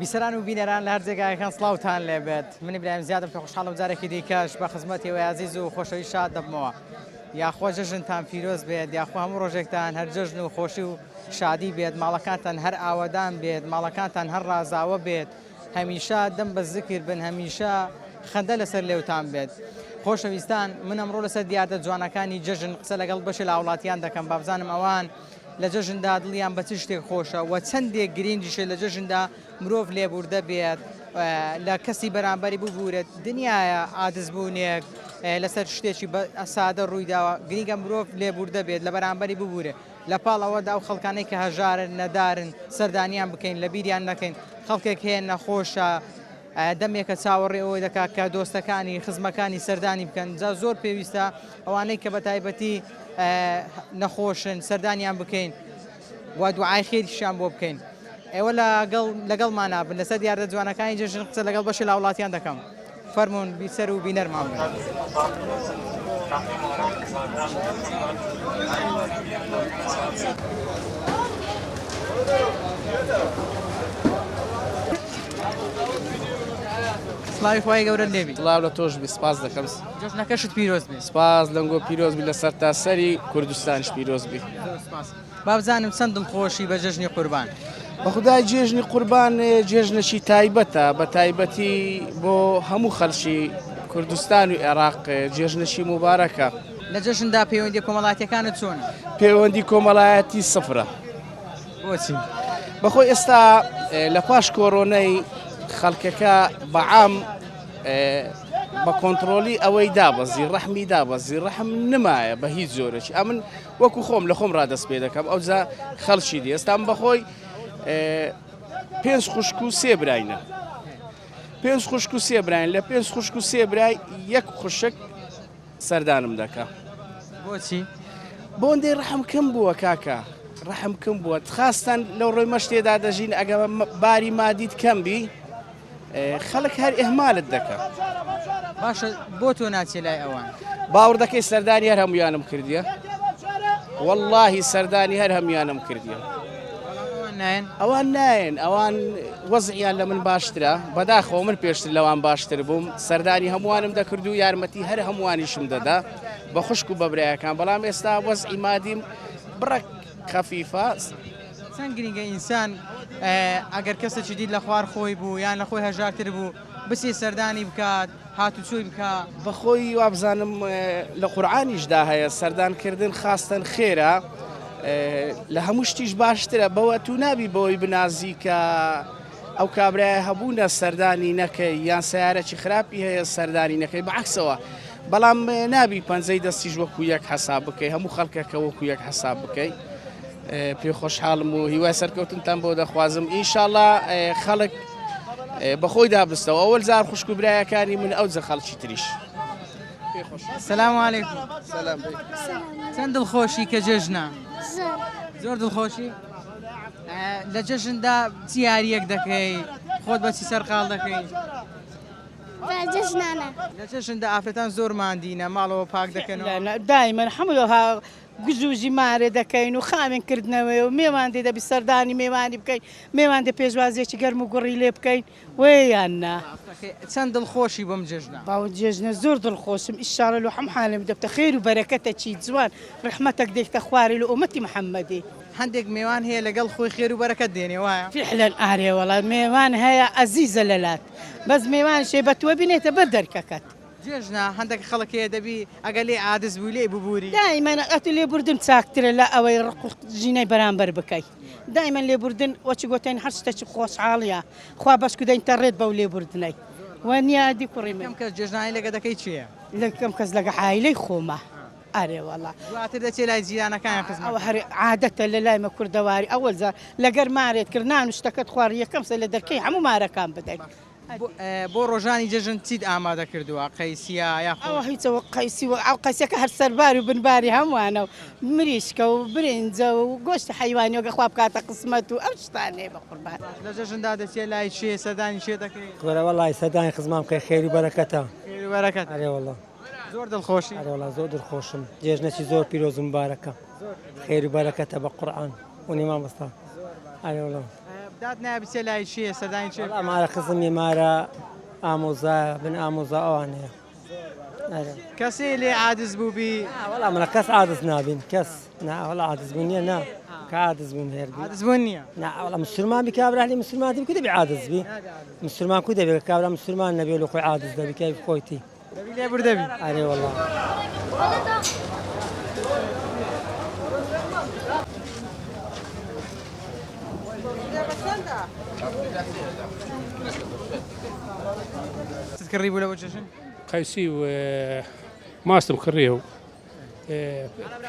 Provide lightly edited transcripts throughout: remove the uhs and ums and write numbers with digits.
بیسەران و بینەران لە هەر جێگایەکان سڵاوتان لێبێت من ئیبراهیم زیادم پێ خۆشحاڵم جارێکی دیکەش بە خزمەتیەوەی عەزیز و خۆشەوی شاد دەبمەوە یاخوا جەژنتان پیرۆز بێت یاخوا هەموو ڕۆژێکتان هەر جەژن و خۆشی و شادی بێت ماڵەکانتان هەر ئاوەدان بێت ماڵەکانتان هەر ڕازاوە بێت هەمیشە دەم بە زیکر بن هەمیشە خەندە لەسەر لێوتان بێت خۆشەویستان من ئەمڕۆ لەسەر دیاردە جوانەکانی جەژن قسە لەگەڵ بەشی لە وڵاتیان دەکەم با بزانم ئەوان لە جەژندا دڵیان بە چ شتێک خۆشە و چەندێک گرنگیشە لە جەژندا مرۆڤ لێبوردە بێت لە کەسی بەرامبەری ببورێت دنیاە عادزبوونێک لەسەر شتێکی سادە ڕوویداوە گرنگە مرۆڤ لێبوردە بێت لە بەرامبەری ببورێ لە پاڵەوەدا و خەڵکانەی کە هەژارن نەدارن سەردانیان بکەین لە بیریان نەکەین خەڵکێک هەیە نەخۆشە دەمێکە چاوەڕێ ئەوەی دەکات کە دۆستەکانی خزمەکانی سەردانی بکەن جا زۆر پێویستە ئەوانەی کە بە تایبەتی نەخۆشن سەردانیان بکەین و دوعای خێریشیان بۆ بکەین ئێوە لەگەڵمان نابن لەسەر دیاردە جوانەکانی جەژن قسە لەگەڵ بەشی لە وڵاتیان دەکەم فەرمونون بیسەر و بینەرمان بن. سڵاوی خوای گەورە لێبی. سڵاو لە تۆش بی سپاس دەکەم. جەژنەکەشت پیرۆز بێت. سپاس لەنگۆ پیرۆز بی لەسەر تاسەری کوردستانیش پیرۆز بی. با بزانم چەند دڵخۆشی بە جەژنی قوربان. بە خودای جێژنی قوربان جێژنەی تایبەتە بە تایبەتی بۆ هەموو خەڵکی کوردستان و عێراق جێژنەی مبارەکە. لە جەژندا پەیوەندی کۆمەڵاتیەکانت چۆنە؟ پەیوەندی کۆمەڵایەتی سفرە. بۆچی؟ بەخۆی ئێستا لە پاش کۆڕۆنەی خەڵکەکە بەعام بە کۆنتترۆلی ئەوەی دابەزی ڕەحمی دابەزی ڕەحم نمایە بە هیچ زۆرەی ئەمن وەکو خۆم لە خۆم ڕادەست پێ دەکەم ئەوجا خەڵکی دی ئێستام بەخۆی 5 خوشک و 3 براینە 5 خوشک و 3 براین لە 5 خوشک و 3 برای یەک خوشک سەردانم دەکا. بۆچی؟ بۆندەی ڕەحم کەم بووە کاکە ڕەحم کەم بووە خاستان لەو ڕۆی مەشتێدا دەژین ئەگە باری مادیت کەم بی خەڵک هەر ئێهمالت دەکە. باشە بۆ تۆ ناچێ لای ئەوان باوەڕدەکەی سەردانی هەر هەمویانم کردیە واللهی سەردانی هەر هەمویانم کردیە ئەوان نایەن ئەوان وەزعیان لە من باشترە بەداخەوە من پێشتر لەوان باشتر بووم سەردانی هەمووانم دەکرد و یارمەتی هەر هەمووانیشم دەدا بە خوشک و بەبرایەکان بەڵام ئێستا وەزعی مادیم بڕک خەفیفە. چەند گرنگە ئینسان ئەگەر کەسێکی دیت لە خوار خۆی بوو یان لە خۆی هەژارتر بوو بچێ سەردانی بکات هاتوچۆی بکات بەخۆی وابزانم لە قورعانیشدا هەیە سەردانکردن خاستن خێرە لە هەموو شتیش باشترە بەوە تو نابی بەوەی بنازی کە ئەو کابرایە هەبوونە سەردانی نەکەی یان سیارەکی خراپی هەیە سەردانی نەکەی بەعکسەوە بەڵام نابی پەنجەی دەستیش وەکو یەک حەساب بکەی هەموو خەڵکەکە وەکو یەک حەساب بکەی. پێ خۆشحاڵم و هیوای سەرکەوتنتان بۆ دەخوازم ئینشاءڵڵا خەڵک بەخۆی دابستەوە ئەوەل زار خوشک و برایەکانی من ئەو جە خەڵکی تریش. سەلام عەلەیکوم. سەلام چەند دڵخۆشی کە جەژنە؟ زۆر دڵخۆشی؟ لە جەژندا چی یاریەک دەکەی خۆت بەچی سەرقاڵ دەکەی؟ لە جەژندا ئافرەتان زۆر ماندینە ماڵەوە پاک دەکەنەوە دایمەن هەمووها گوزوژی مارێ دەکەین و خاوێنکردنەوەی و میێوان دێ دەبی سەردانی میێوانی بکەین میێوان دێ پێشوازێکی گەرم و گوڕی لێ بکەین وێیاننا. چەند دڵخۆشی بەم جەژنە؟ باو جێژنە زۆر دڵخۆشم ئیشاڵە لە هەم حالم دەبتە خێر و بەرەکەتە چی جوان ڕحمەتێک دێکتە خواری لە ئومەتی محەممەدی. هەندێک میوان هەیە لەگەڵ خۆی خێر و بەرەکەت دێنێ وایە؟ فعلەن ئارێ وەڵات میێوان هەیە ئەزیزە لەلات بەس میێوان شێ بە تۆ بینێتە بەر دەرکەکەت. جێژنە هەندێک خەڵکەیە دەبی ئەگەر لێ عادز بوو لێ ببووری دایمەن ئەتو لێبوردن چاکترە لە ئەوەی ژینەی بەرامبەر بکەی دایمەن لێبوردن وەچی گۆتین هەر شتێکی خۆشحاڵیە خوا بەشکودەین تەڕێت بەو لێبوردنەی وەنیادی کوڕی کەم کەس جێژنانی لەگە دەکەی چییە؟ لەکەم کەس لەگە حایلەی خۆمە ئارێ وەڵا دواتر دەچێ لای جیرانەکان خزمەت ئەوە هەر عادەتە لە لایمە کوردەواری ئەوەل زار لەگەر مارێت کردنان و شتەکەت خواری یەکەم سە لە دەرکەی هەموو مارەکان بدەین. بۆ ڕۆژانی جەژن چیت ئامادە کردووە قەیسیە ئەوە هیچەوە قەیسی و ئەو قەیسەکە هەر سەربار و بنباری هەمووانە و مریشکە و برنجە و گۆشتی حیوانی وەگە خواب بکاتە قسمەت و ئەو شتانێ بە قوربان. لە جەژندا دەچێت لای چێ سەردانی چێ دەکەی؟ گۆرە وەڵی سەردانی خزمام بکەی خێری بەرەکەتە خێری بەرەکەت. ئەرێ وەڵا زۆر دڵخۆشی؟ ئەرێ وەڵا زۆر دڵخۆشم جێژنێکی زۆر پیرۆز و مبارەکە خێری بەرەکەتە بە قورعان و نیمام بەستا ئەرێ وەڵا. داد نابی چێ لای چییە سەردانی چێ ئەمارە خزمی مارە ئامۆزا بن ئامۆزا ئەوانەیە کەسێ لێ عادز بوو بی وەڵام منە کەس عادز نابین کەس وەڵا عادز بوون نیە نا کە عادز بوون هێربی عادز بوون نییە وەڵام مسلمان بی کابرالی مسلمانی کو دەبی عادز بی مسلمان کو دەبێت کابرا مسلمان نەبێ لە خۆی عادز دەبی کەیف خۆیتی دەبی لێ بردەبی ئەرێ وەڵا تتكري ولا وجهشن قيسي وماستم كريه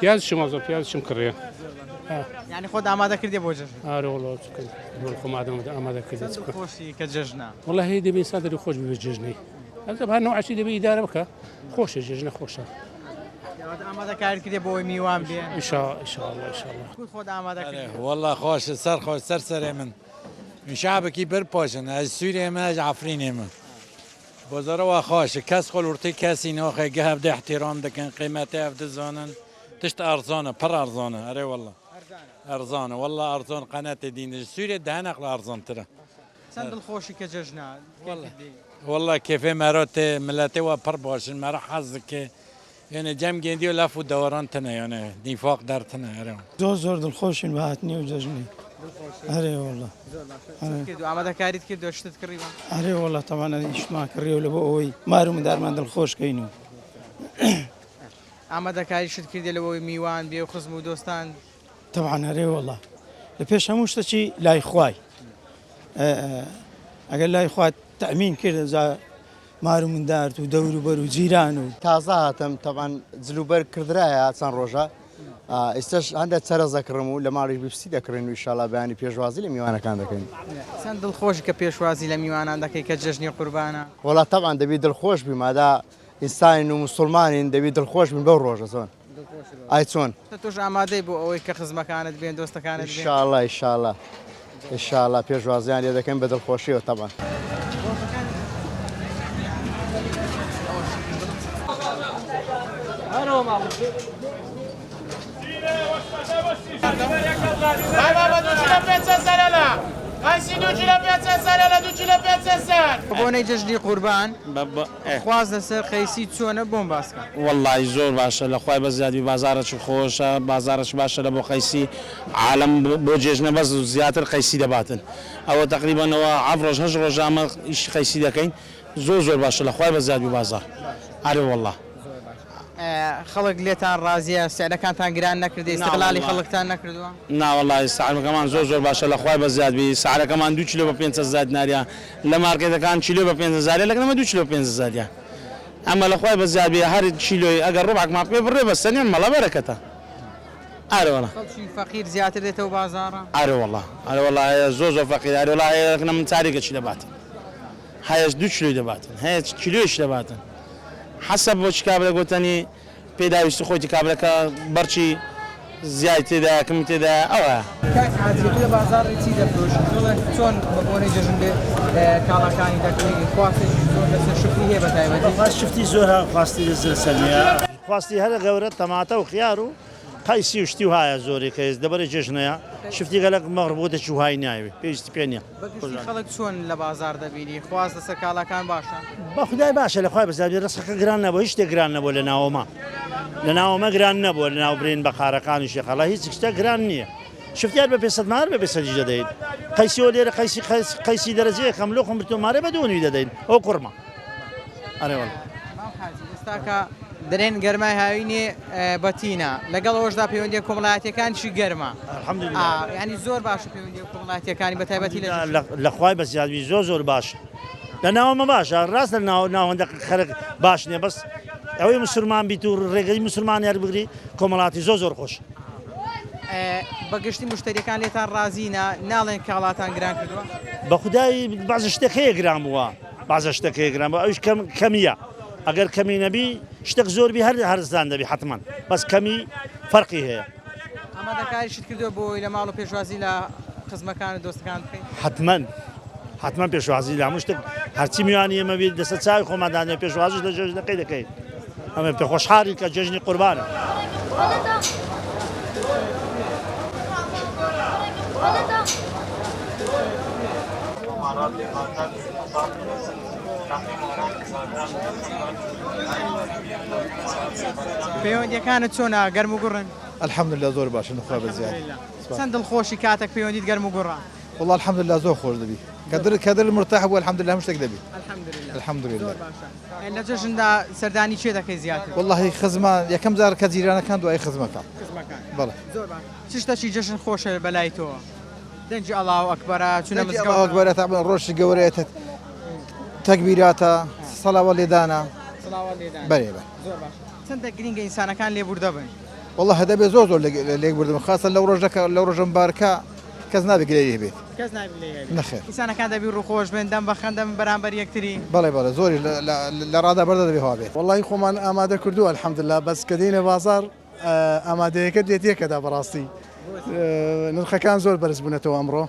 بياز شمازو بياز شم كريه يعني خود آماده کردی بۆ جژن والله والله ما هذا كذا خۆشی کە جژنە والله هي دبي صادر يخرج بالججني هذا بهالنوع شيء دبي إدارة بكا خوش الججنة خوشة ئامادە کار کردی بۆی میوان بێ إن شاء الله کوت خۆت ئامادە کردی والله خوش سر من شعبكي بربوشن از سوريا ما از عفرين ما بزروا خوش كاس خل ورتي كاسي نوخي جهب ده احترام ده كان قيمته افد زانن تشت ارزانه پر ارزانه اري والله ارزانه والله ارزان قناه دين سوريا ده نقل ارزان ترى سند الخوشي کە جژنە والله كيف مرات ملاتي وبر باشن مرا حظك يعني جم جندي ولف ودوران تنا يعني نفاق درتنا اري زۆر دڵخۆشین بە هاتنی و جەژنی ئەرێ وڵە ئامادە کاریت کرد شتت کڕی ئەرێ وڵە تەوانە ئیشمان کڕێ لە بۆ ئەوەی مارم دارمان دڵخۆشکەین و ئامادە کاری شت کردی لەوەی میوان بێ و خزم و دۆستان تەوان هەرێ وڵە لە پێش هەموو شتەچی لای خوای ئەگەر لای خوات تەمین کرد مارم مندارت و دەور و بەر و جیران و تازە هاتم تەوان جلوبەر کردرایە چەند ڕۆژە ئێستش هەندێک چەرەزەکڕم و لە ماڵی بیپسی دەکڕین و ئینشاڵڵا بەیانی پێشوازی لە میوانەکان دەکەین چەند دڵخۆش کە پێشوازی لە میوانان دەکەی کە جژنی قوربانە وڵا تەوان دەبی دڵخۆش بیمادا ئینسانین و مسلمانین دەبی دڵخۆش بن بەو ڕۆژە چۆن ئای چۆن تۆش ئامادەی بۆ ئەوەی کە خزمەکانت بێن دۆستەکانت بێن ئینشاڵڵا پێشوازیان لێ دەکەین بە دڵخۆشیەوە تەوان بۆنەی جژنی قوربان خواز لەسەر قەیسی چۆنە بۆم باسکە والله زۆر باشە لە خوای بە زیادی بازارەش خۆشە بازارش باشە لە بۆ قەیسی عالم بۆ جێژنە بەس زیاتر قەیسی دەباتن ئەوە تقریبانەوە ئەڤڕۆژ هەژ ڕۆژ ئەمە ئیش قەیسی دەکەین زۆر باشە لە خوای بە زیادی بازار ئارێ والله خەڵک لێتان ڕازیە سعرەکانتان گران نەکردی استقلالی خەڵکتان نەکردووە ناوەڵی سعرەکەمان زۆر باشە لە خوای بە زیادبی سعرەکەمان 2 کیلۆ بە 500 زاد ناریە لە مارکێتەکان کیلۆ بە 500 زاریە لەگەنەوە 2 کیلۆ 500 زادیە ئەمە لە خوای بە زیادبی هەر کیلۆی ئەگەر ڕۆبعکمان پێ بڕێ بە سەنیان مەڵە بەرەکەتە ئارێ وەڵا خەڵکی فەقیر زیاتر دێتەوە بازاڕە ئارێ وەڵا زۆر فەقیر ئارێ وەڵا هەیە من چارێکەکی دەباتن هەیەش 2 کیلۆی دەباتن هەیە کیلۆیش دەباتن حەسەب بۆ چ کابرا گوتنی پێداویست خۆتی کابرەکە بەرچی زیای تێدا کەمی تێدا ئەوە لە بازاڕی چی دەفرۆشن چۆن بە بۆنەی جژن بێ کاڵەکانی دەکەی خواستێکی زۆر لەسەر شفتی هەیە بە تایبەتی شفتی زۆر خواستی لەسەر سەرمیە خواستی هەرە گەورە تەماتە و خیار و قەیسی و شتی و هایە زۆری کەس دەبەرە جژنەیە شفتی گەلک مەغربوتێکی وهای ناوێ پێویستی پێ نییە بەگشتی خەڵک چۆن لە بازار دەبینی خواست لەسەر کاڵەکان باشە بە خدای باشە لە خوای بەزاری ڕستەکە گران نەبوو هیچ شتێک گران نەبوو لە ناوەمە گران نەبووە لە ناو برین بە قارەکانی شێخەڵا هیچ شتە گران نییە شفتیار بە 500 مار بە 500 دەدەین قەیسیەوە لێرە قەیسی دەرەجەیە کەم لۆ خۆم بتۆمارە بە 2 دەدەین ئەو کوڕمە ئەرێوەڵ ئێستاکە دەرێن گەرمای هاوینێ بەتینە لەگەڵ ئەوەشدا پەیوەندی کۆمەڵایەتیەکانشی گەرمە ینی زۆر باشە پەیوەندی کۆمەڵایەتیەکانی بە تایبەتی لە خوای بە زیادوی زۆر باشە لە ناوەمە باشە ڕاست لە ناوەندە خەرک باش نییە بەس ئەوەی مسلمان بیت و ڕێگەی مسلمان یار بگری کۆمەڵاتی زۆر خۆش بەگشتی مشتریەکان لێتان ڕازینە ناڵێن کاڵاتان گران کردووە بە خودایی بازە شتێک هەیە گران بووە بازە شتێک هەیە گران بووە ئەوش کەمیە ئەگەر کەمی نەبی شتێک زۆربی هەرزان دەبی حتمما بەس کەمی فەرقی هەیە ئامادەکاری شت کردووە بۆی لە ماڵ و پێشوازی لە خزمەکان و دۆستەکان بکەین حتمما پێشوازی لە هەموو شتێک هەرچی میوانی ئێمە بێت دەسە چاوی خۆمادانێ پێشوازیش لە جێژنەکەی دەکەین ئەمە پێ خۆشحاڵی کە جێژنی قوربانە What پەیوەندیەکانت چۆنە گەرم و گوڕن؟ الحمد لله زۆر باشە نخوا بەزیاد چەند دڵخۆشی کاتێک پەیوەندیت گەرم و گوڕە؟ والله الحمد لله زۆر خۆش دەبی کەدر مرتاح بوو الحمد لله هەموو شتێک دەبی الحمد لله لە جەژندا سەردانی چێ دەکەی زیاتر؟ والله خزمان یەکەم جار کە جیرانەکان دوای خزمەکە بەڵێ زۆر باش چ شتێکی جەژن خۆشە بەلای تۆ؟ دەنجی ئەڵاو ئەکبەرە چونە مزگەوت ئەکبەرە تاقریبا ڕۆژی گەورەیە تەکبیراتە سەڵاوە لێدانە بەرێ بە زۆر باش چەندە گرینگە ئینسانەکان لێبوردە بن؟ والله هەدەبێ زۆر لێک بردم خاصە لەو ڕۆژەم بارکە کەس نابێت گرێی هەبێت کەس نابێت نەخێر ئینسانەکان دەبی ڕووخۆش بن دەم بەخەندەم بەرامبەر یەکتری بەڵێ بەڵێ زۆری لە ڕادا بەردە دەبێ هەوا بێت والله خۆمان ئامادە کردووە الحەمدلله بەس کە دێنە بازار ئامادەیەکە دێت یەکەدا بەڕاستی نرخەکان زۆر بەرز بوونەتەوە ئەمڕۆ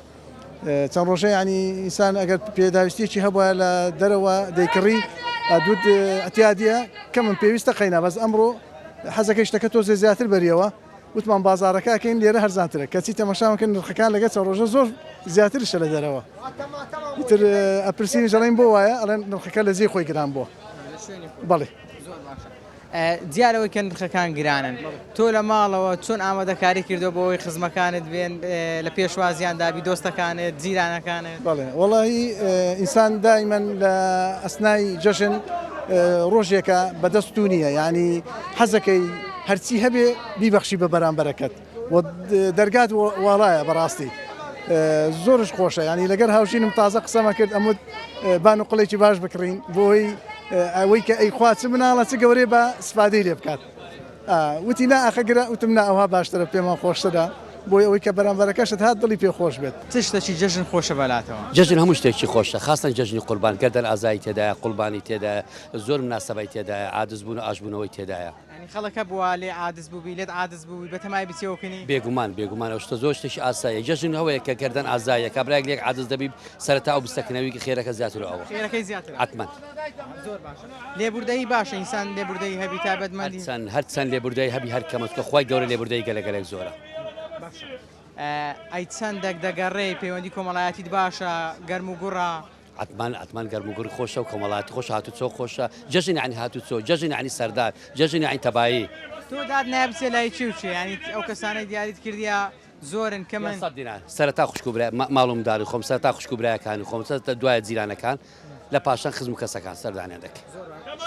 چەند ڕۆژەی ینی ئینسان ئەگەر پێداویستێکی هەبووە لە دەرەوە دەیکڕی دوود ئەتیادیە کە من پێویستە قەینا بەس ئەمڕۆ حەزەکەی شتەکە تۆ زیاتر بەریەوە وتمان بازارەکەکەین لێرە هەرزانترە کەچی تەماشاکەن نرخەکان لەگە چەند ڕۆژە زۆر زیاترشە لە دەرەوە تر ئەپرسینی ژەڵین بۆ وایە ئەڵێن نرخەکە لە زیێ خۆی گران بووە بەڵێ دیارەوەی کە نرخەکان گرانن تۆ لە ماڵەوە چۆن ئامادەکاری کردو بۆەوەی خزمەکانت بێن لە پێشوازیان دابی دۆستەکانت جیرانەکانت بەڵێ وڵی ئینسان دایمەن لە ئەسنای جەژن ڕۆژێکە بەدەست و نییە ینی حەزەکەی هەرچی هەبێ بیبەخشی بە بەرامبەرەکەت دەرگات وڵایە بەڕاستی زۆرش خۆشە ینی لەگەر هاوژینم تازە قسەمە کرد ئەمود بان و قڵێکی باش بکڕین بۆی ئەوەی کە ئەیخوا چ مناڵە چ گەورەی بە سپادەی لێ بکات وتی ناخەگرە وتم نا ئەوها باشترە پێمان خۆشترە بۆی ئەوەی کە بەرامبەرەکەشت هات دڵی پێ خۆش بێت چ شتێکی جەژن خۆشە بەلاتەوە جەژن هەموو شتێکی خۆشە خاستن جەژنی قوربان گەردەن ئازایی تێدایە قوربانی تێدایە زۆر مناسبەی تێدایە عادز بوون و ئاشبوونەوەی تێدایە خەڵەکە بووە لێ عادز بووبی لێت عادز بووی بەتەمای بچێوکەنی بێگومان ئەو شتە زۆر شتێکی ئاساییە جەژن هەوەیە کە گەردەن ئازایە کابراایك لێک عادز دەبی سەرەتا و بستەکنەوەی خێرەکە زیاتر ئەوە خێرەکەی زیاتر حتمەن زۆر باشە لێبوردەی باشە ئینسان لێبوردەی هەبی تایبەتمەندی هەرچەند لێبوردەی هەبی هەر کەمەکە خۆی گەورە لێبوردەی گەلەگەلێک زۆرە ئەی چەندێک دەگەڕێ پەیوەندی کۆمەڵایەتیت باشە گەرم و گوڕە حتمان گەرم و گوڕی خۆشە و کۆمەڵاتی خۆش هاتوچۆ خۆشە جەژنی عنی هاتوچۆ جەژنی عنی سەردار جەژنی عین تەبایی تۆ داد نابچێ لای چی و چی ینی ئەو کەسانەی دیاریت کردیا زۆرن کە من سەرەتا خوشک و ماڵم داری خۆم سەرتا خوشک و برایەکانی خۆم سەرتا دوایە جیرانەکان لە پاشان خزم و کەسەکان سەردانیان دەکەن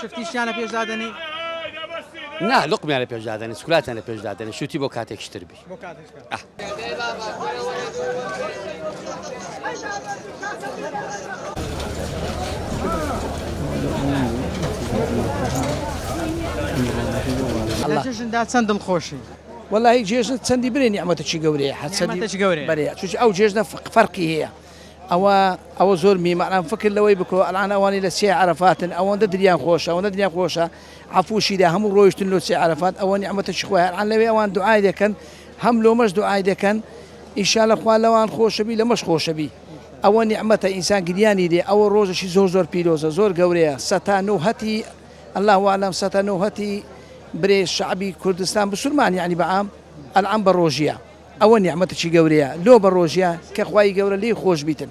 شفتیشیانە پێشدادنی نا لقمیان لە پێشدادنی سکولاتیان لە پێشدادنی شوتی بۆ کاتێکی تر بی لە جەژندا چەند دڵخۆشی والله جێژن چەندی برێ نیعمەتێکی گەورەیە بەرێ چونکە ئەو جێژنە فەرقی هەیە ئەوە زۆر میمانان فکر لەوەی بکۆ ئەلان ئەوانی لە سێ عەرەفاتن ئەوەندە دریان خۆشە ئەوەندە دریان خۆشە عەفوشیدا هەموو ڕۆیشتن لە سێ عەرەفات ئەوە نیعمەتێکی خۆیان ئەلان لەوێ ئەوان دوعای دەکەن هەم لۆمەش دوعای دەکەن ئینشاءالله خوا لەوان خۆشەبی لەمەش خۆشەبی ئەوە نیعمەتە ئینسان گریانی دێ ئەوە ڕۆژەشی زۆر پیرۆزە زۆر گەورەیە سەتانوهەتی الله ئەعلەم سەتانوهەتی برێ شعبی کوردستان بسلمان یعنی بەعام ئەلعەم بە ڕۆژیە ئەوە نیعمەتێکی گەورەیە لۆ بە ڕۆژیە کە خوای گەورە لێی خۆش بیتن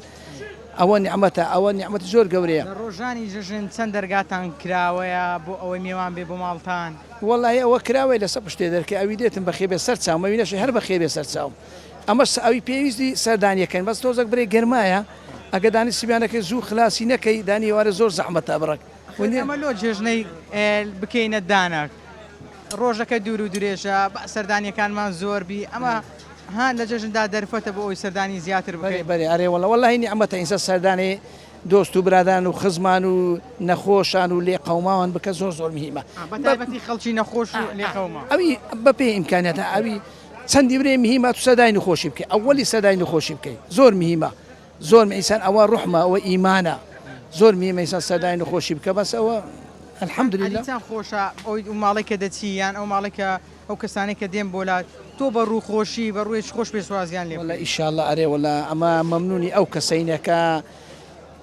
ئەوە نیعمەتە ئەوە نیعمەت زۆر گەورەیە ڕۆژانی جژن چەند دەرگاتان کراوەیە بۆ ئەوەی میوان بێ بۆ ماڵتان وەڵی ئەوە کراوەی لەسەر پشتێ دەرکە ئەوی دێتن بەخێ بێ سەر چاوم ئەوی نەشی هەر بەخێ بێ سەر چاوم ئەمە ئەوی پێویستی سەردانیەکەن بەس تۆزێک برێ گەرمایە ئەگە دانی سیبیانەکەی زوو خلاسی نەکەی دانی وارە زۆر زەحمەتە بڕک ئەمە لۆ جێژنەی بکەینە دانک ڕۆژەکە دوور و درێژە سەردانیەکانمان زۆر بی ئەمە هان لە جەژندا دەرفەتە بۆ ئەوی سەردانی زیاتر بەێ ئەرێ وەڵی نیعمەتە ئینسە سەردانێ دۆست و برادان و خزمان و نەخۆشان و لێ قەوماوان بکە زۆر میهمە بەتایبەتی خەڵکی نەخۆش و لێ قەوما ئەوی بەپێ ئیمکانێتە ئەوی چەندی برێ میهمە تو سەدای نخۆشی بکەی ئەوەلی سەدای نخۆشی بکەی زۆر میهمە زۆر ئینسان ئەوە ڕوحمە ئەوە ئیمانە زۆر میهمە ئینسان سەدای نخۆشی بکە بەس ئەوە الحەمدولله چەند خۆشە ئەوی ماڵی کە دەچیان ئەو ماڵێکە ئەو کەسانی کە دێن بۆلات تۆ بە ڕووخۆشی بە ڕوێش خۆش پێشوازیان لێ وڵا ئیشاءالله ئەرێ وڵا ئەمە مەمنونی ئەو کەسینەکە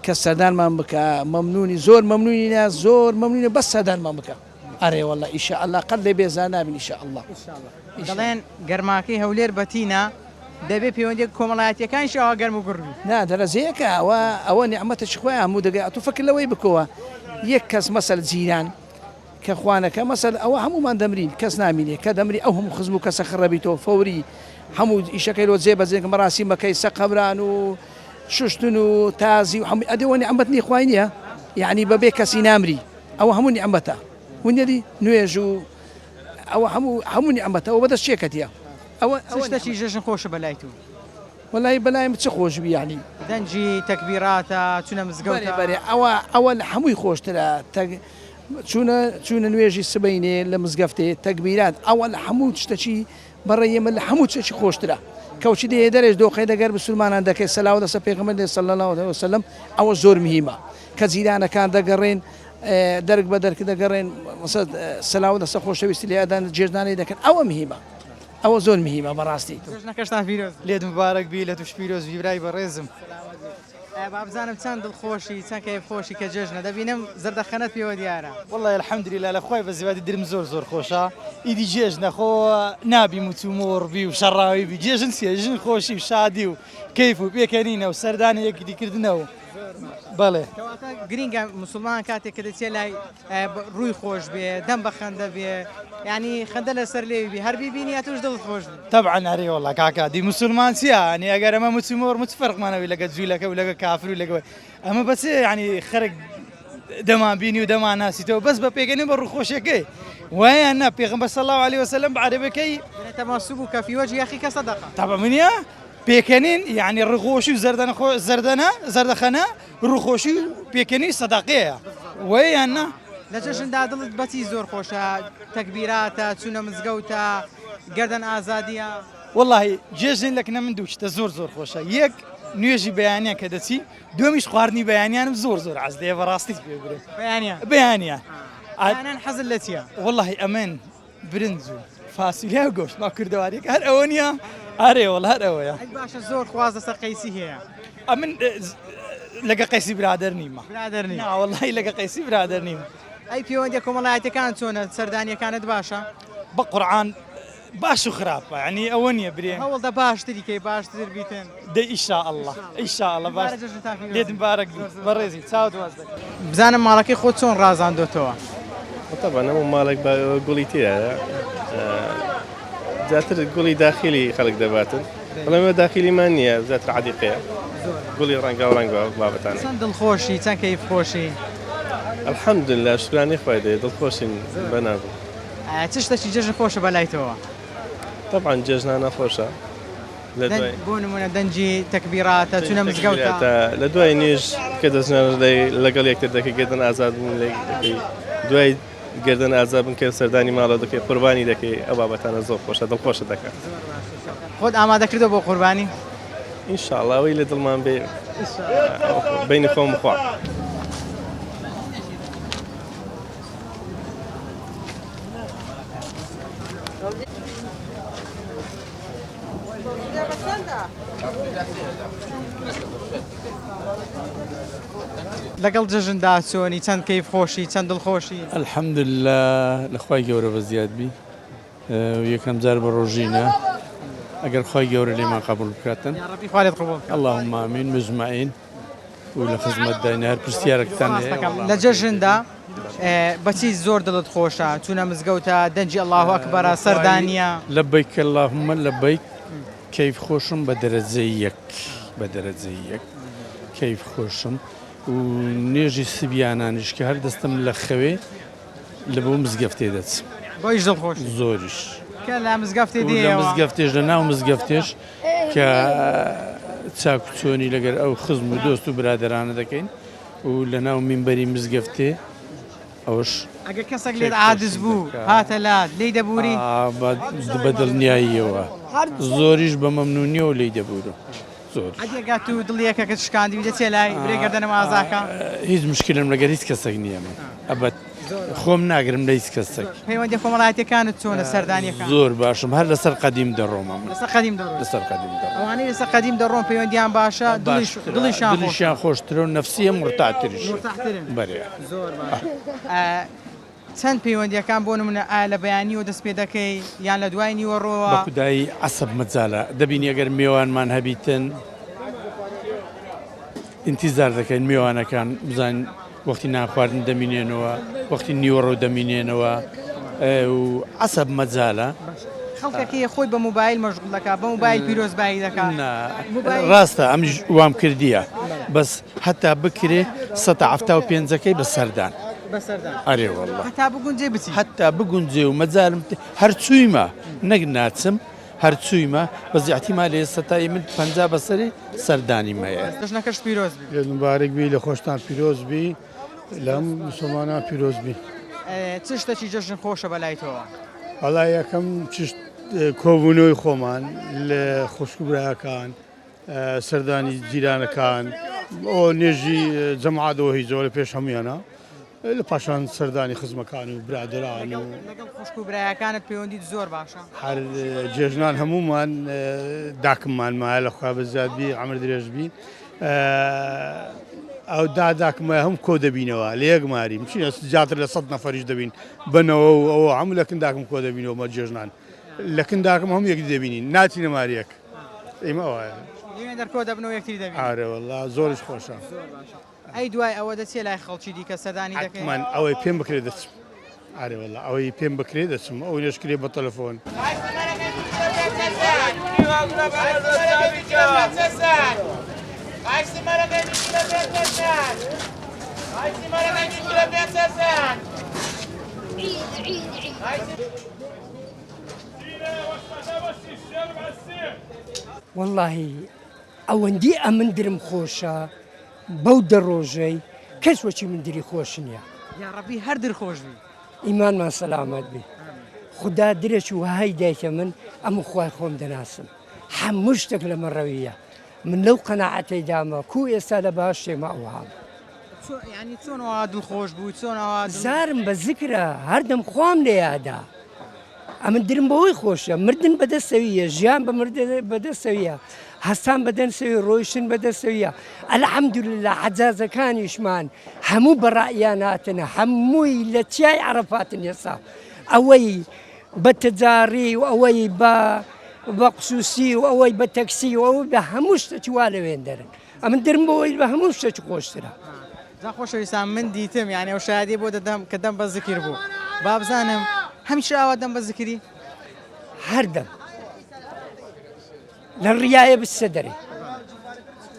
کە سەردانمان بکە مەمنونی زۆر مەمنونینە زۆر مەمنونە بەس سەردانمان بکە ئەرێ وڵا ئیشاءالله قەت لێ بێزار نابین ئیشاءالله دەڵێن گەرماکەی هەولێر بەتینە دەبێت پەیوەندی کۆمەڵایەتیەکان شەوا گەرم و گڕبی نا دەرەزەیەکە ئەوە نیعمەتەی خۆیان هەموو دەگەی تو فکر لەوەی بکەوە یەک کەس مەسەل جیران کە خوانەکە مەسەل ئەوە هەمومان دەمرین کەس نامینێ کە دەمری ئەو هەموو خزم و کەسە خڕەبیتەوە فەوری هەموو ئیشەکەی لۆ جێبەجێکە مەراسیمەکەی سەقەبران و شوشتن و تازی و هەموو ئەدەوە نیعمەت نیخوای نییە یعنی بەبێ کەسی نامری ئەوە هەموو نیعمەتە ونیەدی نوێژ و ئەوە هەموو نیعمەتە ئەوە بەدەست چێکەتیە ئەوە شتێکی ژەژن خۆشە بەلای تو وەلای بەلایم چ خۆشبی یعنی دەنجی تەکبیراتە چونە مزگەوتە بەرێ ئەوە لە هەمووی خۆشترە چونە نوێژی سبەینێ لە مزگەفتێ تەکبیرات ئەوە لە هەموو شتەکی بەڕێمە لە هەموو شتێکی خۆشترە کەوچی دێ دەرێش دۆخی دەگەر بسلمانان دەکەی سەلاو دەسە پێغەمبەر صلی الله علیه وسلم ئەوە زۆر مهمە کە جیرانەکان دەگەڕێن دەرک بە دەرک دەگەڕێن سەلاو دەسە خۆشەویستی لێدان جێژنانەی دەکەن ئەوە مهمە ئەوە زۆر مهمە بەڕاستی لێت مبارەک بی لە توش پیرۆز بیبرای بەڕێزم بابزانم چەند دڵخۆشی چەند کەیف خۆشی کە جێژنە دەبینم زەردەخەنەت پێوە دیارە والله الحەمدولیلا لە خۆی بە زیادی درم زۆر خۆشە ئیدی جێژنە خۆ نابی موچومۆڕبی و شەڕاوی بی جێژن سێژن خۆشی و شادی و کەیف و پێکەنینە و سەردانی یەکدیکردنەوە بەڵێ گرینگە مسلمان کاتێک کە دەچێت لای ڕووی خۆش بێ دەم بە خەندە بێ ینی خەندە لەسەر لێوی هەر بیبینی یا توش دڵ خۆش بێ طبعا هەرێ وڵا کاکا دی مسلمان چیە ینی ئەگەر ئەمە موچومۆڕ مچ فەرقمانەوەی لەگە جوولەکە و لەگە کافر و لەگەوەی ئەمە بەچێ ینی خەرک دەمان بینی و دەمان ناسیتەوە بەس بە پێگەنی بە ڕووخۆشیەکەی وایە نا پێغەمبەر صلی الله علیه وسلم بە عەرەبەکەی تەماسوب و کەفی وەجهی ئەخیکە سەدەقە طبعا منیە پێکەنین یعنی ڕخۆشی و زەردەخەنە ڕووخۆشی و پێکەنی سەدەقەیە وایە نا لە جەژندا دڵت بەچی زۆر خۆشە تەکبیراتە چونە مزگەوتە گەردەن ئازادیە والله جێژن لەکنە من دوو شتە زۆر خۆشە یەک نوێژی بەیانیان کە دەچی دومیش خواردنی بەیانیانم زۆر عەز دەیە بەڕاستی پێ بێ بەیانیان حەزت لە چییە والله ئەمن برنج و فاسیلیا و گۆشت ما کردوارێک هەر ئەوە نییە ئارێ وڵ هەر ئەوەیە باشە زۆر خواز دەسەر قەیسی هەیە ئەمن لەگە قەیسی برادر نیمە والله لەگە قەیسی برادر نیمە ئەی پەیوەندی کۆمەڵایەتەکان چۆنە سەردانیەکانت باشە بە قورعان باش و خراپە ینی ئەوە نییە برێ هەوڵدە باشتری کەی باشتر بیتن دە ئیشاءالله باش لێت مبارەک بەڕێزی چاو دواز دەکەم بزانم ماڵەکەی خۆت چۆن ڕازاندۆتەوە طبعا ئەمە ماڵێک گوڵی تێە زیاتر گوڵی داخلی خەڵک دەباتن بەڵام داخلیمان نییە زیاتر عادیقەیە گوڵی ڕەنگا و ڕەنگە بابەتانە چەند دڵخۆشی چەند کەیف خۆشی الحەمدوللا شکرانی خۆی دێ دڵخۆشین بەنابوو چ شتێکی جێژن خۆشە بەلایتەوە طبعا جێژنانە خۆشە بۆ نمونە دەنجی تەکبیراتە چونە مزگەوتە لە دوای نوێژ کە دەچنە لەگەڵ یەکتر دەکەی گردن ئازاد دوای گردن ئازاد بن کە سەردانی ماڵە دەکەی قوربانی دەکەی ئەو بابەتانە زۆر خۆشە دڵخۆشە دەکات خۆت ئامادەکردەوە بۆ قوربانی ئینشاءڵڵا ئەوەی لە دڵمان بێ بینی خۆم بخوا لەگەڵ جەژندا چۆنی چەند کەیف خۆشی چەند دڵخۆشی الحەمدلله لەخوای گەورە بە زیادبی یەکەم جار بە ڕۆژینە ئەگەر خۆی گەورە لێمان قبول بکاتن اللهم ئامین مجمعین و لە خزمەت داینە هەر پرسیارێکتان لە جەژندا بەچی زۆر دڵت خۆشە چونە مزگەوتە دەنجی الله ئەکبەرە سەردانیە لەبەیک اللهم لەبەیک کەیف خۆشم بە دەرەجەی یەک کەیف خۆشم و نوێژی سبیانانیش کە هەر دەستم لە خەوێ لە بۆ مزگەفتێ دەچم بۆیش دڵخۆش زۆریش لە مزگەفتێ لە مزگەفتێش لە ناو مزگەفتێش کە چاکوچۆنی لەگەر ئەو خزم و دۆست و برادرانە دەکەین و لە ناو مینبەری مزگەفتێ ئەوش ئەگە کەسێک لێت عاجز بوو هاتە لات لێی دەبووری بە دڵنیاییەوە زۆریش بە مەمنونیەوە لێی دەبوورە ئەگەگات و دڵیەکە کە شکاندی دەچێ لای برێگەردەنە ئازاکە هیچ مشکلم لەگەر هیچ کەسێک نییە من ئەبەت خۆم ناگرم لە هیچ کەسێک پەیوەندی کۆمەڵایەتیەکانت چۆنە سەردانیەکان زۆر باشم هەر لەسەر قەدیم دەڕۆمە لەسەر ئەوانەی لەسەر قەدیم دەڕۆن پەیوەندیان باشە دڵیشان خۆشترە و نەفسیە مرتاحتریش بەرێ چەند پەیوەندیەکان بۆ نمونە ئایا لە بەیانی و دەست پێ دەکەی یان لە دوای نیوەڕۆوە بە خودایی عەسەب مەجالە دەبینی ئەگەر میێوانمان هەبیتن ئینتیزار دەکەین میێوانەکان بزانین وەختی ناخواردن دەمینێنەوە وەختی نیوەڕۆ دەمینێنەوە و عەسەب مەجالە خەڵکەکەی خۆی بە موبایل مەشغوڵ دەکات بە موبایل پیرۆزبایی دەکات ڕاستە ئەمیش وام کردیە بەس هەتا بکرێ 175ەکەی بە سەردان ئەرێ وەڵڵا هەتا بگونجێ بچی هەتا بگونجێ و مەجارم هەرچوویمە نەک ناچم هەرچوویمە بەس احتیمال ئێستا تای من 50 بەسەری سەردانی مەیە دژنەکەش پیرۆز بی مبارەک بی لە خۆشتان پیرۆز بی لەم مسلمانان پیرۆز بی چ شتێکی جەژن خۆشە بەلای تۆوە وەڵا یەکەم کۆبوونەوەی خۆمان لە خوشکبراەکان سەردانی جیرانەکان ئەو نێژی جەماعەتەوە هی زۆر لە پێش هەمویانە لە پاشان سەردانی خزمەکان و برادران و لەگەڵ خوشک و برایەکانت پەیوەندیت زۆر باشە هەر جێژنان هەمومان داکممان مایە لە خوا بەزیادبی ئەمر درێژبی ئەو داکمە هەم کۆ دەبینەوە لە یەک ماری مچینە جاتر لە 100 نەفەریش دەبین بنەوە و ئەوە هەموو لە کنداکم کۆ دەبینەوە مە جێژنان لە کنداکم هەموو یەکی دەبینین ناچینە ماریەک ئێمە ئەوە دەرکۆ دەبنەوە یەکتری دەبین ئارە وەڵڵا زۆرش خۆشە ئەی دوای ئەوە دەچێت لای خەڵکی دیکە سەردانی دەکەین من ئەوەی پێم بکرێت دەچم ئارێ وەڵڵا ئەوەی پێم بکرێت دەچم ئەو نێشکرێ بە تەلەفۆن واللهی ئەوەندی ئەمن درم خۆشە بەو دەڕۆژەی کەس وەچی من دری خۆش نییە یاڕەبی هەر درخۆش بی ئیمانمان سەلامەت بی خدا درێکی وهای دایکە من ئەم خوای خۆم دەناسم هەموو شتێک لە مەڕەویە من لەو قەناعەتەی دامە کو ئێستا لە باش شێمە ئەوهام ینی چۆنەوە دڵخۆش بوو چۆنەوە زارم بە زیکرە هەردەم خوام لێ یادا ئەمن درم بەوەی خۆشە مردن بەدەستەویە ژیان بە بەدەستەویە هەستان بەدەنسەوی ڕۆیشتن بەدەستەویە ئەلحەمدولله حەجازەکانیشمان هەموو بەڕائیاناتن هەمووی لە چیای عەرەفاتن ئێستا ئەوەی بە تجاری و ئەوەی بە قسوسی و ئەوەی بە تەکسی و ئەوەی بە هەموو شتێکی وا لەوێن دەرن ئەمن درم بەوەی بە هەموو شتێکی خۆشترە جا خۆشەویستان من دیتم یعنی ئەو شایەتی بۆ دەدەم کە دەم بە زیکر بوو با بزانم هەمیشە ئاوا دەم بە زیکری هەردەم لە ڕیایە بچە دەرێ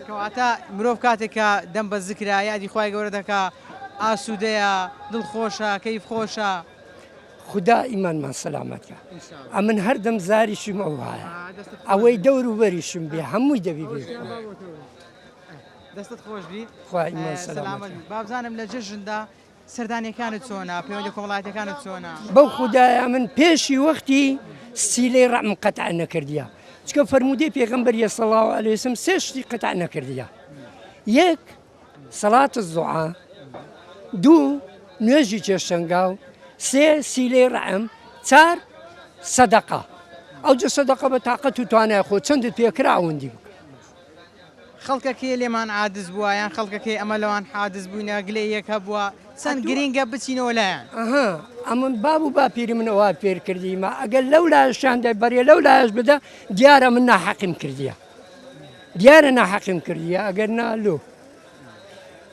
کەواتە مرۆڤ کاتێکە دەم بە زیکرا یادی خوای گەورە دەکا ئاسوودەیە دڵخۆشە کەیف خۆشە خدا ئیمانمان سەلامەتە ئەمن هەردەم زاریشم ئەو وایە ئەوەی دەور و بەریشم بێ هەمووی دەبی بێ دەستت خۆش بی خوای ئیمان سەلامەت با بزانم لە جەژندا سەردانیەکانت چۆنە پەیوەندی کۆمەڵایەتەکانت چۆنە بەو خوددایە من پێشی وەختی سیلەی ڕەحم قەتع نەکردیە چکە فەرمودەی پێغەمبەریە صلی الله علیه وسلم سێ شتی قەتع نەکردیە یەک سەڵات الزوعا دوو نوێژی چێشتەنگاو سێ سیلەی ڕەحم چار سەدەقە ئەوجە سەدەقە بە تااقەت و توانای خۆ چەندت پێکرا ئەوەندی بکە خەڵکەکەی لێمان عادز بووە یان خەڵکەکەی ئەمە لەوان حادز بووینە گلێ یەک هەبووە چەند گرینگە بچینەوە لایەن ئەمن باب و باپیری منەوە پێر کردیمە ئەگەر لەو لایشان دە بەرێ لەو لایش بدە دیارە من ناحەقیم کردیە دیارە ناحەقیم کردیە ئەگەر نالۆ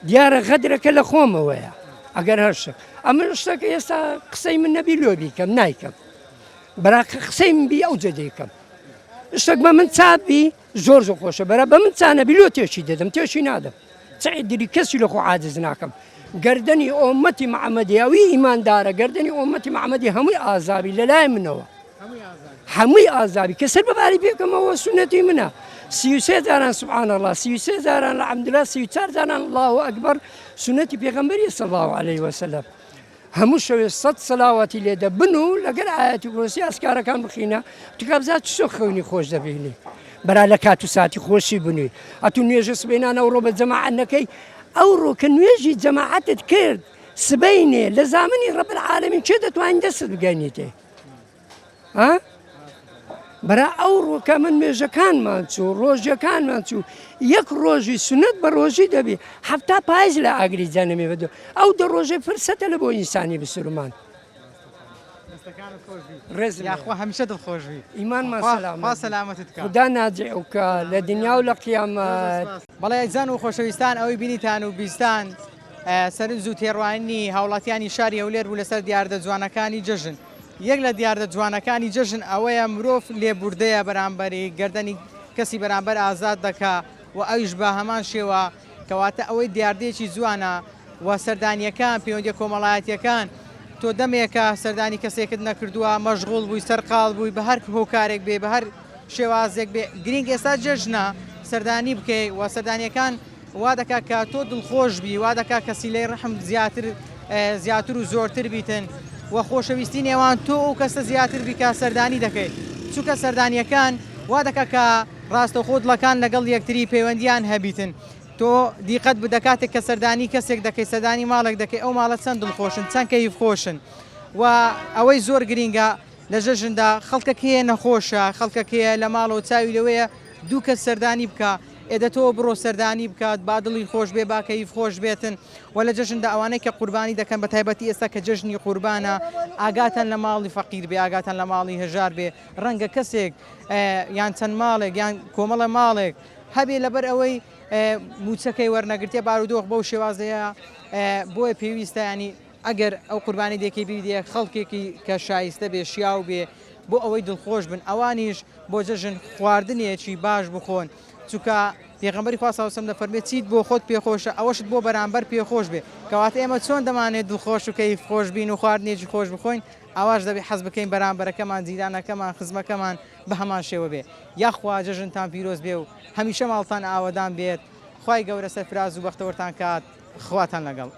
دیارە غەدرەکە لە خۆمەوەیە ئەگەر هەرشە ئەمە شتەکە ئێستا قسەی من نەبی لۆ بیکەم نایکەم بەراکە قسەی من بی ئەو جەدەیکەم شتێک بە من چابی زۆر زۆر خۆشە بەرە بە من چانەبی لۆ تێشی دەدەم تێشی نادەم چعیدری کەسی لە خۆ عاجز ناکەم گردنی ئۆمەتی محەممەدی ئەوی ئیماندارە گردنی ئۆمەتی محەممەدی هەمووی ئازابی لەلای منەوە هەمووی ئازابی کە سەر بەباری پێکەمەوە سونەتی منە 33 جاران سبحان الله 33 جاران الحەمدولله 34 جاران الله ئەکبەر سونەتی پێغەمبەری صلی الله عليه وسلم هەموو شەوێ 100 سەلاوەتی لێدە بن و لەگەر ئاەتی کورسی ئەسکارەکان بخینە تکە بزات چۆ خەونی خۆش دەبینی بەرا لە کات و ساتی خۆشی بنووی ئەتو نوێژە سبەینانە ئەوڕۆ بە جەماعەت نەکەی ئەوڕۆ کە نوێژی جەماعەتت کرد سبەینێ لە زامنی ڕەب العالەمین چێ دەتوانین دەستت بگەنیتێ بەرا ئەو ڕۆکە من نوێژەکانمان چوو ڕۆژەکانمان چوو یەک ڕۆژی سونەت بە ڕۆژی دەبێ هەفتا پایز لە ئاگری جانەمێ بەدە ئەو دە ڕۆژەی فرسەتە لە بۆ ئینسانی بسرومان ڕێز یاخوا هەمیشە دڵخۆشبی ئیمانمان خوا سەلامەتت کات خدا ناجێوکە لە دنیا و لە قیامەت بەڵێ ئەیزان و خۆشەویستان ئەوەی بینیتان و بیستان سەرنج و تێڕوانی هاوڵاتیانی شاری هەولێر بوو لەسەر دیاردە جوانەکانی جەژن یەک لە دیاردە جوانەکانی جەژن ئەوەیە مرۆڤ لێبوردەیە بەرامبەری گردنی کەسی بەرامبەر ئازاد دەکا و ئەویش بە هەمان شێوە کەواتە ئەوەی دیاردەیەکی جوانە و سەردانیەکان پەیوەندیە کۆمەڵایەتیەکان تۆ دەمێکە سەردانی کەسێکت نەکردووە مەشغوڵ بووی سەرقاڵ بووی بە هەر هۆکارێک بێ بە هەر شێوازێک بێ گرنگ ئێستا جەژنە سەردانی بکەی و سەردانیەکان وا دەکا کە تۆ دڵخۆش بی وا دەکا کەسی لێ ڕەحم زیاتر و زۆرتر بیتن و خۆشەویستی نێوان تۆ ئەو کەسە زیاتر بیکە سەردانی دەکەیت چونکە سەردانیەکان وا دەکا کە ڕاستەخۆدڵەکان لەگەڵ یەکتری پەیوەندیان هەبیتن تۆ دیقەت بدە کاتێک کە سەردانی کەسێک دەکەی سەردانی ماڵێک دەکەی ئەو ماڵە چەند دڵخۆشن چەند کەیف خۆشن و ئەوەی زۆر گرینگە لە ژەژندا خەڵکەکەیە نەخۆشە خەڵکەکەیە لە ماڵەوە چاوی لەوەیە دوو کەس سەردانی بکە ئێدە تۆ بڕۆ سەردانی بکات با دڵی خۆش بێ با کەیف خۆش بێتن و لە جەژندا ئەوانەی کە قوربانی دەکەن بە تایبەتی ئێستا کە جەژنی قوربانە ئاگاتان لە ماڵی فەقیر بێ ئاگاتان لە ماڵی هەژار بێ ڕەنگە کەسێک یان چەند ماڵێک یان کۆمەڵە ماڵێک هەبێ لەبەر ئەوەی موچەکەی وەرنەگرتێ بارودۆخ بەو شێوازەیە بۆیە پێویستە ینی ئەگەر ئەو قوربانی دێکی بیدێ خەڵکێکی کە شایستە بێ شیاو بێ بۆ ئەوەی دڵخۆش بن ئەوانیش بۆ جەژن خواردنێکی باش بخۆن چونکە پێغەمبەری خوا صلی الله علیه و سلم دەفەرمێت چیت بۆ خۆت پێخۆشە ئەوەشت بۆ بەرامبەر پێخۆش بێ کەواتە ئێمە چۆن دەمانێت دڵخۆش و کەیف خۆش بین و خواردنێکی خۆش بخۆین ئاواش دەبێ حەز بکەین بەرامبەرەکەمان جیرانەکەمان خزمەکەمان بە هەمان شێوە بێ یاخوا جەژنتان پیرۆز بێ و هەمیشە ماڵتان ئاوەدان بێت خوای گەورە سەرفراز و بەختەوەرتان کات خواتان لەگەڵ